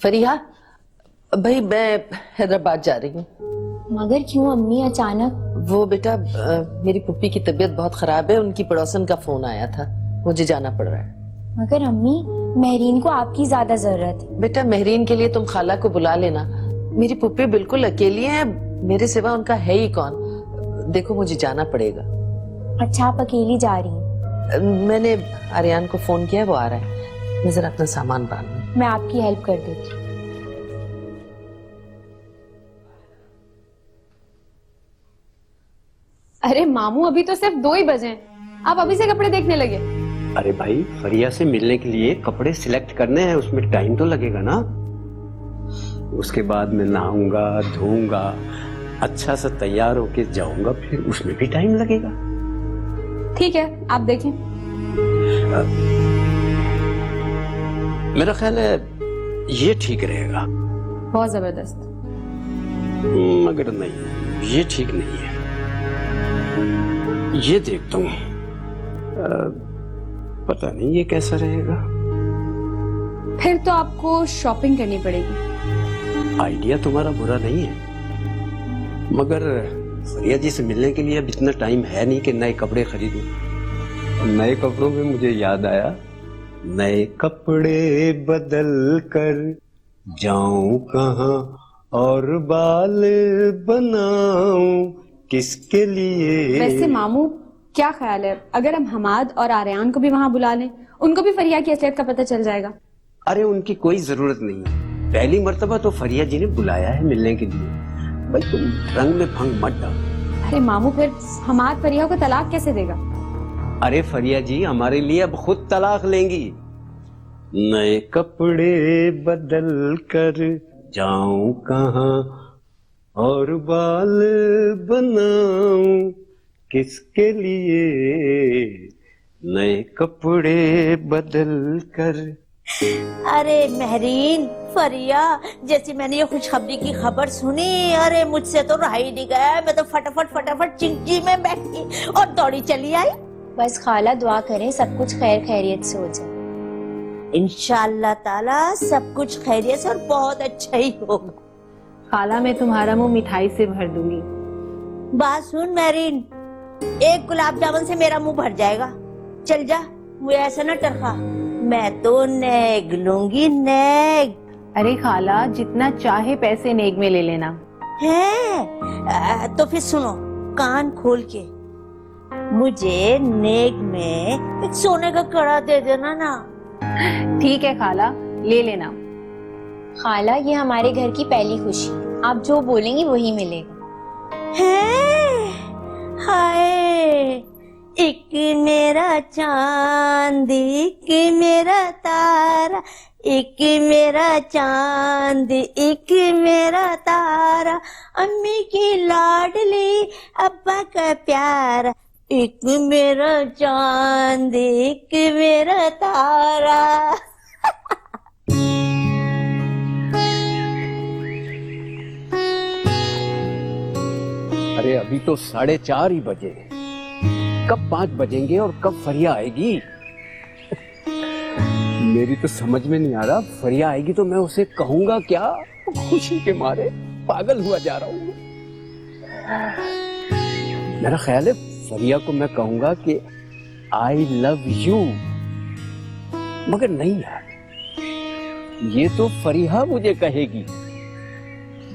फरीहा, भाई मैं हैदराबाद जा रही हूँ। मगर क्यों अम्मी अचानक? वो बेटा मेरी पुप्पी की तबीयत बहुत खराब है, उनकी पड़ोसन का फोन आया था, मुझे जाना पड़ रहा है। मगर अम्मी, महरीन को आपकी ज्यादा जरूरत है। बेटा महरीन के लिए तुम खाला को बुला लेना, मेरी पुप्पी बिल्कुल अकेली है, मेरे सिवा उनका है ही कौन। देखो मुझे जाना पड़ेगा। अच्छा, आप अकेली जा रही हैं? मैंने आर्यान को फोन किया है, वो आ रहा है। मैं जरा अपना सामान बांध लूं। मैं आपकी हेल्प कर देती हूँ। अरे मामू, अभी तो सिर्फ 2 ही बजे हैं, आप अभी से कपड़े देखने लगे? अरे भाई, फरिया से मिलने के लिए कपड़े सिलेक्ट करने हैं, उसमें टाइम तो लगेगा ना। उसके बाद मैं नहाऊंगा, धोऊंगा, अच्छा सा तैयार होके जाऊंगा, फिर उसमें भी टाइम लगेगा। ठीक है, आप देखें। मेरा ख्याल है ये ठीक रहेगा। बहुत जबरदस्त। मगर नहीं, ये ठीक नहीं है। ये देखता हूँ, पता नहीं ये कैसा रहेगा। फिर तो आपको शॉपिंग करनी पड़ेगी। आइडिया तुम्हारा बुरा नहीं है, मगर फरिया जी से मिलने के लिए अब इतना टाइम है नहीं कि नए कपड़े खरीदूं। नए कपड़ों में मुझे याद आया, नए कपड़े बदल कर जाऊं कहाँ और बाल बनाऊं किसके लिए। वैसे मामू, क्या ख्याल है अगर हम हमाद और आर्यान को भी वहाँ बुला लें? उनको भी फरिया की असलियत का पता चल जाएगा। अरे उनकी कोई जरूरत नहीं है, पहली मर्तबा तो फरिया जी ने बुलाया है मिलने के लिए। भाई तुम रंग में भंग मत डालो। अरे मामू, फिर हमाद फरिया को तलाक कैसे देगा? अरे फरिया जी हमारे लिए अब खुद तलाक लेंगी। नए कपड़े बदल कर जाऊं कहाँ और बाल बनाऊं किसके लिए, नए कपड़े बदल कर। अरे महरीन, फरिया, जैसे मैंने ये खुशखबरी की खबर सुनी, अरे मुझसे तो रहा ही नहीं गया। मैं तो फटाफट चिंकी में बैठी और दौड़ी चली आई। बस खाला दुआ करें सब कुछ खैर खैरियत से हो जाए। इंशाअल्लाह ताला सब कुछ खैरियत से और बहुत अच्छा ही होगा। खाला, मैं तुम्हारा मुंह मिठाई से भर दूंगी। बात सुन महरीन, एक गुलाब जामुन से मेरा मुंह भर जाएगा। चल जा, मुझे ऐसा न टरखा, मैं तो नेग लूंगी, नेग। अरे खाला, जितना चाहे पैसे नेग में ले लेना है। तो फिर सुनो, कान खोल के, मुझे नेग में एक सोने का कड़ा दे देना ना। ठीक है खाला, ले लेना। खाला, ये हमारे घर की पहली खुशी, आप जो बोलेंगी वही मिलेगा। है हाय, एक मेरा चांद, एक मेरा तारा, एक मेरा चांद, एक मेरा तारा, अम्मी की लाडली, अब्बा का प्यारा, एक मेरा चांद, एक मेरा तारा। अरे अभी तो 4:30 ही बजे, कब 5 बजेंगे और कब फरिया आएगी? मेरी तो समझ में नहीं आ रहा, फरिया आएगी तो मैं उसे कहूंगा क्या? खुशी के मारे पागल हुआ जा रहा हूँ। मेरा ख्याल है फरिया को मैं कहूंगा कि आई लव यू, मगर नहीं यार, ये तो फरिया मुझे कहेगी।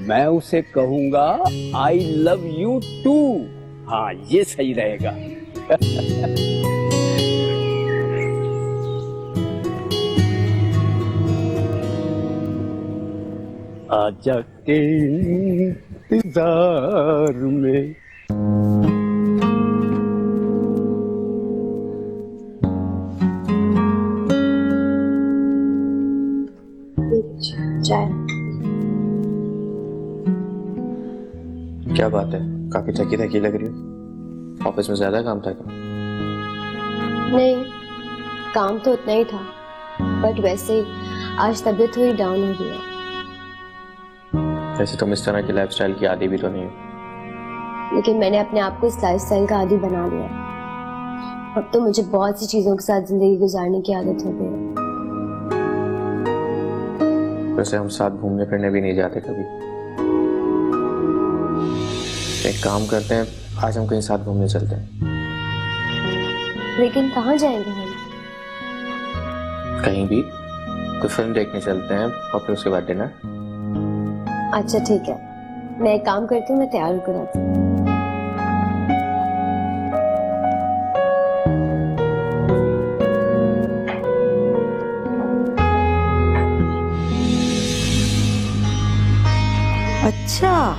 मैं उसे कहूंगा आई लव यू टू। हाँ, ये सही रहेगा। आजा के इंतजार में चाय। क्या बात है, काफी थकी थकी लग रही हो। ऑफिस में ज्यादा काम था क्या? नहीं, काम तो उतना ही था, बट वैसे ही आज तबीयत थोड़ी डाउन हो गई है। वैसे तुम इस तरह की लाइफस्टाइल की आदी भी तो नहीं हो। लेकिन मैंने अपने आप को इस लाइफस्टाइल का आदी बना लिया। अब तो मुझे बहुत सी चीजों के साथ जिंदगी गुजारने की आदत हो गई है। वैसे हम साथ घूमने फिरने भी नहीं जाते कभी। एक काम करते हैं, आज हम कहीं साथ घूमने चलते हैं। लेकिन कहाँ जाएंगे हम? कहीं भी, तो फिल्म देखने चलते हैं और फिर उसके बाद डिनर। अच्छा ठीक है, मैं एक काम करती हूँ, मैं तैयार होकर आती हूँ। अच्छा,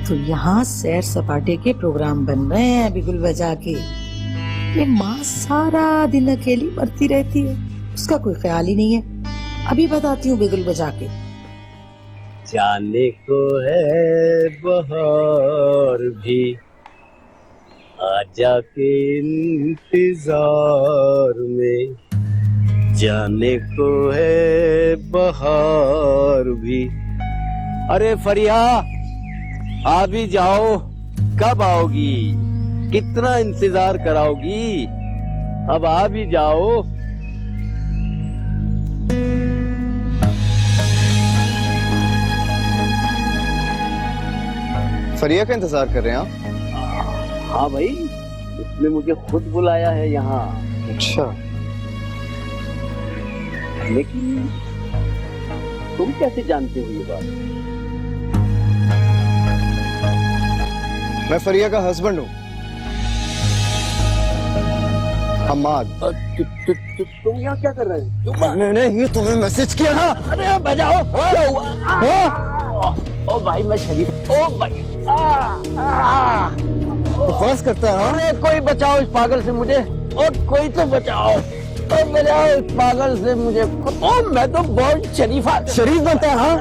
तो यहाँ सैर सपाटे के प्रोग्राम बन रहे हैं बिगुल बजा के। ये माँ सारा दिन अकेली मरती रहती है, उसका कोई ख्याल ही नहीं है। अभी बताती हूँ बिगुल बजा के। जाने को है बहार भी आजा के इंतजार में, जाने को है बहार भी। अरे फरिया, आ भी जाओ, कब आओगी? कितना इंतजार कराओगी? अब आ भी जाओ। फरिया का इंतजार कर रहे हैं आप? हाँ भाई, उसने मुझे खुद बुलाया है यहाँ। अच्छा, लेकिन तुम कैसे जानते हो ये बात? मैं फरिया का हस्बैंड हूँ, हमाद। तुम यहाँ क्या कर रहे हो? मैंने ये तुम्हें मैसेज किया ना। अरे बजाओ। ओ भाई, मैं शरीफ। ओ भाई, बकवास करता है। अरे कोई बचाओ इस पागल से मुझे। और कोई तो बचाओ, तो बचाओ इस पागल से मुझे। ओ मैं तो बहुत शरीफा शरीफ बनता है। हाँ,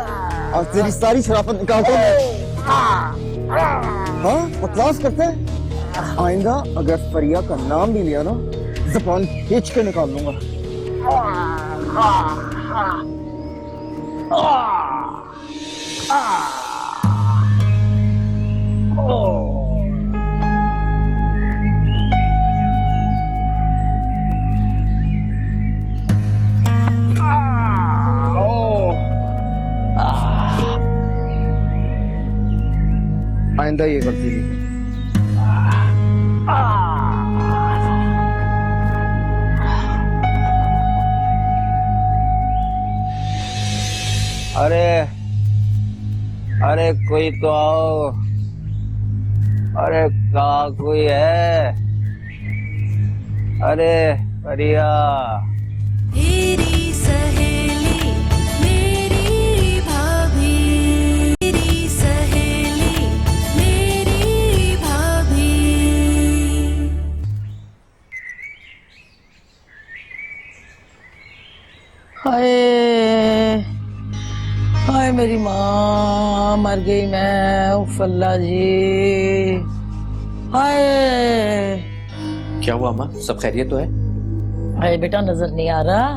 और तेरी सारी शराफत निकालता हूँ। हाँ, बकवास करते हैं। आइंदा अगर फरिया का नाम भी लिया ना, ज़बान खींच के निकाल लूंगा। आइंदा ये गलती नहीं। अरे अरे कोई तो आओ। अरे कहाँ कोई है? अरे फरिया। तेरी सहेली मेरी भाभी, तेरी सहेली मेरी भाभी। हाय हाय, मेरी माँ मर गई। मैं उफ अल्लाह जी। हाय क्या हुआ अम्मा, सब खैरियत तो है? हाय बेटा, नजर नहीं आ रहा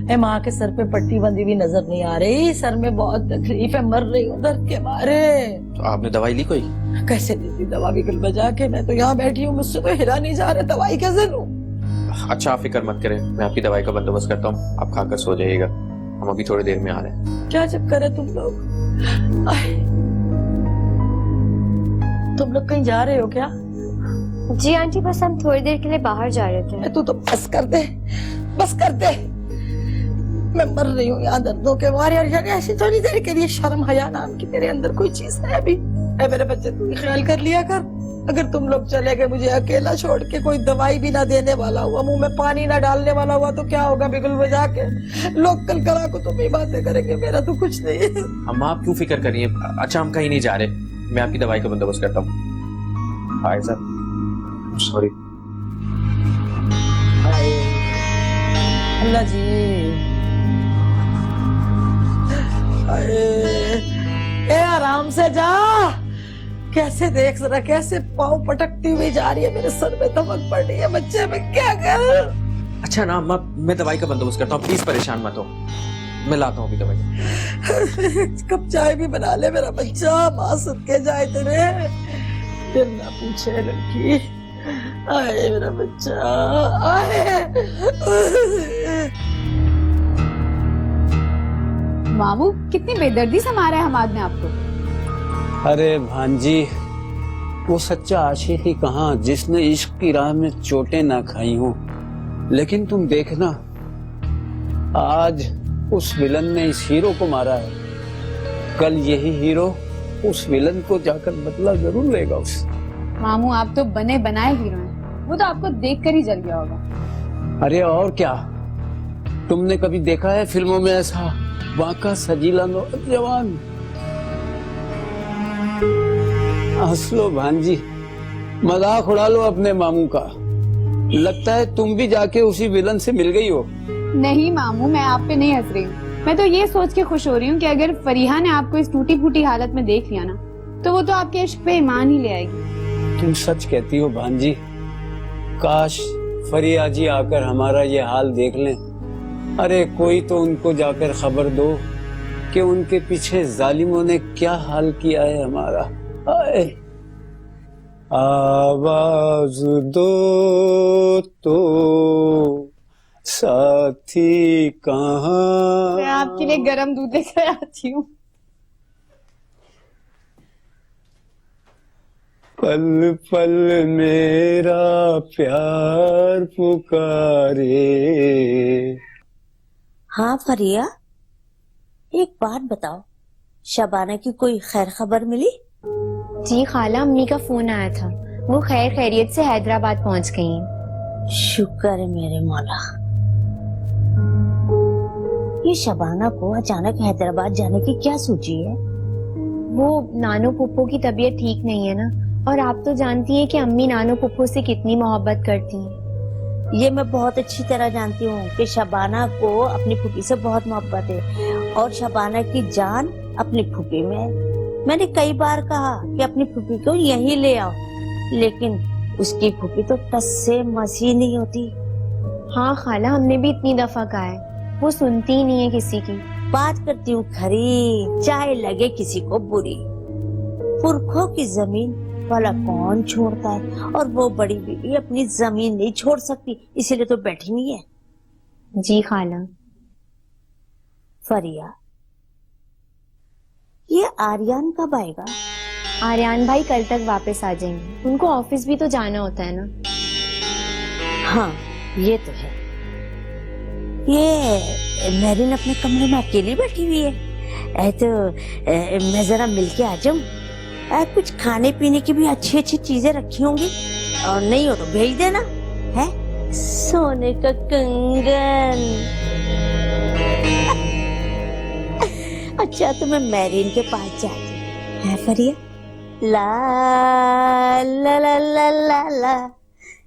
है? माँ के सर पे पट्टी बंधी हुई नजर नहीं आ रही। सर में बहुत तकलीफ है, मर रही हूँ दर्द के मारे। तो आपने दवाई ली कोई? कैसे दी थी दवा बिगुल बजा के? मैं तो यहाँ बैठी हूँ, मुझसे तो हिला नहीं जा रहा। दवाई कैसे लूँ? अच्छा, आप फिक्र मत करें, मैं आपकी दवाई का बंदोबस्त करता हूँ। आप खाकर सो जाइएगा, हम अभी थोड़ी देर में आ रहे हैं। क्या चक्कर है तुम लोग? तुम लोग कहीं जा रहे हो क्या? जी आंटी, बस हम थोड़ी देर के लिए बाहर जा रहे थे। तू तो बस कर दे, बस कर दे। मैं मर रही हूँ यहाँ दर्दों के मारे। और यार ऐसी थोड़ी देर के लिए शर्म हया नाम की तेरे अंदर कोई चीज है अभी? मेरे बच्चे, तू ख्याल कर लिया कर। अगर तुम लोग चले गए, मुझे अकेला छोड़ के, कोई दवाई भी ना देने वाला हुआ, मुंह में पानी ना डालने वाला हुआ, तो क्या होगा बिगुल बजा के? लोग कल कला को तुम ही बातें करेंगे, मेरा तो कुछ नहीं है। अम्मा आप क्यों फिक्र कर रही हैं? अच्छा, हम कहीं नहीं जा रहे, मैं आपकी दवाई का बंदोबस्त करता हूँ। Hi sir, sorry. अल्लाह जी। ए आराम से जा। कैसे देख जरा, कैसे पाँव पटकती हुई जा रही है। मेरे सर में दमक पड़ रही है। बच्चे में क्या कर? अच्छा ना अम्मा, मैं दवाई का बंदोबस्त करता हूँ, प्लीज परेशान मत हो, मैं लाता हूँ अभी दवाई। कब चाय भी बना ले मेरा बच्चा, माँ सुन के जाए तेरे। फिर ना पूछे लड़की। आए मेरा बच्चा, आए। मामू कितनी बेदर्दी से मारा है हमाद ने आपको। अरे भांजी, वो सच्चा आशिक ही कहाँ जिसने इश्क की राह में चोटें ना खाई हो। लेकिन तुम देखना, आज उस विलन ने इस हीरो को मारा है, कल यही हीरो उस विलन को जाकर बदला जरूर लेगा उससे। मामू आप तो बने बनाए हीरो हैं, वो तो आपको देखकर ही जल गया होगा। अरे और क्या, तुमने कभी देखा है फिल्मों में ऐसा बांका सजीला नौजवान? हंस लो भांजी, मजाक उड़ा लो अपने मामू का। लगता है तुम भी जाके उसी विलन से मिल गई हो। नहीं मामू, मैं आप पे नहीं हंस रही हूँ। मैं तो ये सोच के खुश हो रही हूँ कि अगर फरीहा ने आपको इस टूटी फूटी हालत में देख लिया ना, तो वो तो आपके इश्क पे ईमान ही ले आएगी। तुम सच कहती हो भांजी। काश फरिया जी आकर हमारा ये हाल देख लें। अरे कोई तो उनको जाकर खबर दो कि उनके पीछे जालिमों ने क्या हाल किया है हमारा। आए, आवाज दो तो साथी कहाँ। मैं आपके लिए गरम दूध लेकर आती हूँ। पल पल मेरा प्यार पुकारे। हाँ फरिया, एक बात बताओ, शबाना की कोई खैर खबर मिली? जी खाला, अम्मी का फोन आया था, वो खैर खैरियत से हैदराबाद पहुंच गई हैं। शुक्र है मेरे मौला। ये शबाना को अचानक हैदराबाद जाने की क्या सूझी है? वो नानो पुप्पो की तबीयत ठीक नहीं है ना, और आप तो जानती हैं कि अम्मी नानो पुप्पो से कितनी मोहब्बत करती हैं। ये मैं बहुत अच्छी तरह जानती हूँ कि शबाना को अपनी फूफी से बहुत मोहब्बत है, और शबाना की जान अपनी फूफी में है। मैंने कई बार कहा कि अपनी फूफी को यहीं ले आओ, लेकिन उसकी फूफी तो टस से मसी नहीं होती। हाँ खाला, हमने भी इतनी दफा कहा है, वो सुनती ही नहीं है किसी की। बात करती हूँ खरी, चाहे लगे किसी को बुरी। पुरखों की जमीन भला कौन छोड़ता है, और वो बड़ी बीवी अपनी जमीन नहीं छोड़ सकती, इसीलिए तो बैठी नहीं है। जी खाला। फरिया, ये आर्यन कब आएगा? आर्यन भाई कल तक वापस आ जाएंगे, उनको ऑफिस भी तो जाना होता है ना। हाँ ये तो है। ये मेरिन अपने कमरे में अकेली बैठी हुई है, तो मैं जरा मिलके आ जाऊं। कुछ खाने पीने की भी अच्छी अच्छी चीजें रखी होंगी, और नहीं हो तो भेज देना। है सोने का कंगन। अच्छा तो मैं मैरिन के पास जाती है फरिया। ला ला ला ला ला ला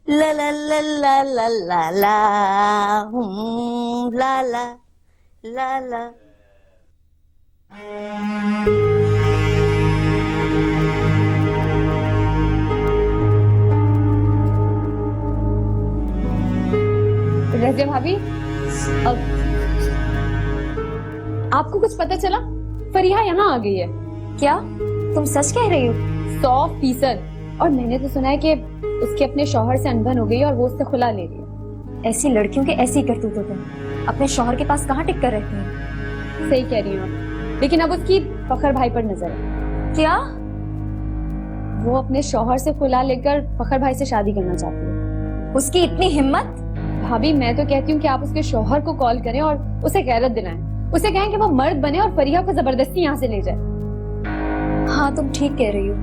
ला ला ला ला ला ला ला ला ला ला ला। रज़िया भाभी, आपको कुछ पता चला? फरीहा यहाँ आ गई है। क्या तुम सच कह रही हो? 100%। और मैंने तो सुना है कि उसके अपने शौहर से अनबन हो गई और वो उससे खुला ले रही है। ऐसी लड़कियों के ऐसी करतूत होते हैं, अपने शौहर के पास कहाँ टिक कर रहती हैं। सही कह रही हूँ, लेकिन अब उसकी फखर भाई पर नजर है। क्या? वो अपने शौहर से खुला लेकर फखर भाई से शादी करना चाहती है। उसकी इतनी हिम्मत? भाभी मैं तो कहती हूँ कि आप उसके शौहर को कॉल करें और उसे गैरत दिलाएं। उसे कहें कि वो मर्द बने और फरीहा को जबरदस्ती यहाँ से ले जाए। हाँ तुम ठीक कह रही हो,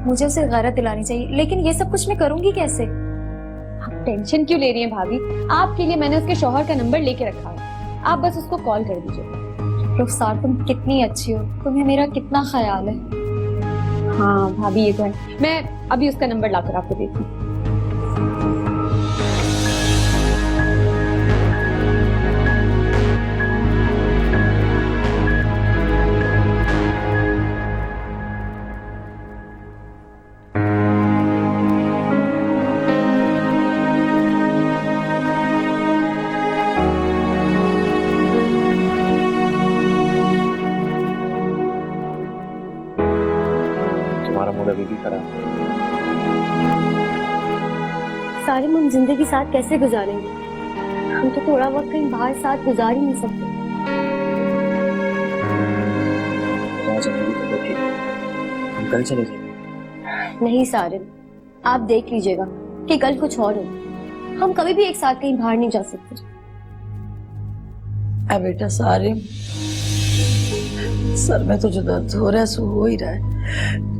मुझे उसे गैरत दिलानी चाहिए, लेकिन ये सब कुछ मैं करूंगी कैसे? आप टेंशन क्यों ले रही हैं भाभी? आपके लिए मैंने उसके शौहर का नंबर लेके रखा है, आप बस उसको कॉल कर दीजिए। रुखसार तुम कितनी अच्छी हो, तुम्हें मेरा कितना ख्याल है। हाँ भाभी ये तो है, मैं अभी उसका नंबर लाकर आपको देती हूँ। सारिम, हम जिंदगी साथ कैसे गुजारेंगे? हम तो थोड़ा वक्त कहीं बाहर साथ गुजार ही नहीं सकते। आज अकेली तो होगी, हम कल चले जाएंगे। नहीं सारिन, आप देख लीजिएगा कि कल कुछ और हो। हम कभी भी एक साथ कहीं बाहर नहीं जा सकते। बेटा सारे सर में तो जो दर्द हो रहा है सो हो ही रहा है।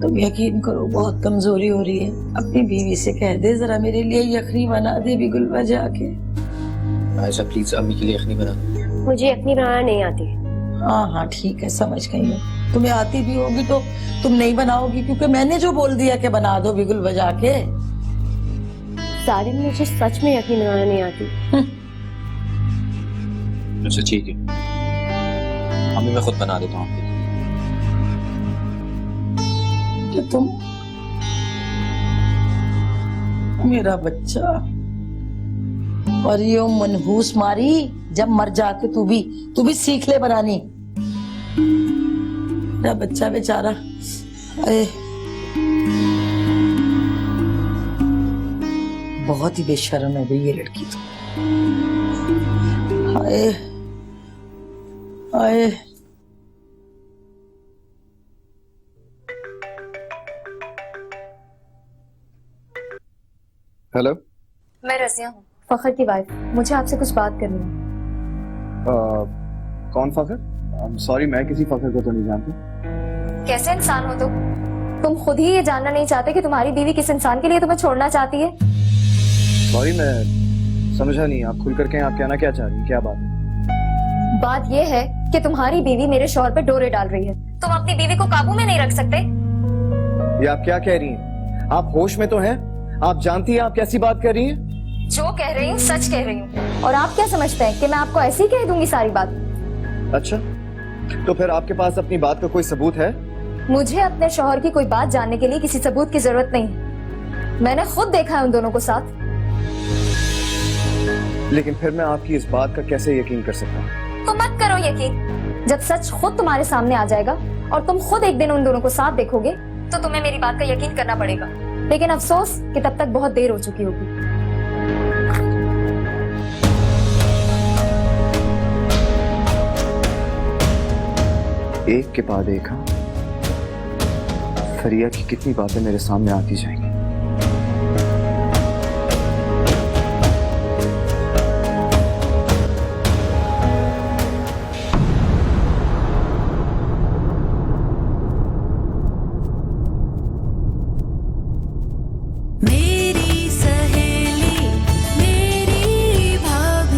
तुम यकीन करो बहुत कमजोरी हो रही है। अपनी बीवी से कह दे जरा मेरे लिए यखनी बना दे बिगुल बजा के। आयशा प्लीज अम्मी के लिए यखनी बना। मुझे यखनी बनाना नहीं आती। हाँ हाँ ठीक है, समझ गई मैं। तुम्हें आती भी होगी तो तुम नहीं बनाओगी क्योंकि मैंने जो बोल दिया कि बना दो बिगुल बजा के। सारिन, मुझे सच में यखनी बनाना नहीं आती। अच्छा ठीक है, अम्मी मैं खुद बना देता हूँ। कि तुम मेरा बच्चा और ये मनहूस मारी, जब मर जाके तू भी सीख ले बनानी। मेरा बच्चा बेचारा, अरे बहुत ही बेशर्म है भाई ये लड़की तो। हाय हाय। हेलो, मैं रजिया हूँ, फखर की वाइफ। मुझे आपसे कुछ बात करनी है। कौन फखर? सॉरी, मैं किसी फखर को तो नहीं जानती। कैसे इंसान हो तुम खुद ही ये जानना नहीं चाहते कि तुम्हारी बीवी किस इंसान के लिए तुम्हें छोड़ना चाहती है? सॉरी, मैं समझा नहीं। आप खुल करके आप कहना क्या चाह रही हैं? क्या बात है? बात ये है कि तुम्हारी बीवी मेरे शौहर पे डोरे डाल रही है। तुम अपनी बीवी को काबू में नहीं रख सकते। ये आप क्या कह रही हैं? आप होश में तो हैं? आप जानती हैं आप कैसी बात कर रही हैं? जो कह रही हूँ सच कह रही हूँ। और आप क्या समझते हैं कि मैं आपको ऐसे ही कह दूंगी सारी बात? अच्छा, तो फिर आपके पास अपनी बात का कोई सबूत है? मुझे अपने शौहर की कोई बात जानने के लिए किसी सबूत की जरूरत नहीं है। मैंने खुद देखा है उन दोनों को साथ। लेकिन फिर मैं आपकी इस बात का कैसे यकीन कर सकता हूँ? तो मत करो यकीन। जब सच खुद तुम्हारे सामने आ जाएगा और तुम खुद एक दिन उन दोनों को साथ देखोगे तो तुम्हें मेरी बात का यकीन करना पड़ेगा। लेकिन अफसोस कि तब तक बहुत देर हो चुकी होगी। एक के बाद एक, हाँ, फरिया की कितनी बातें मेरे सामने आती जाएंगी।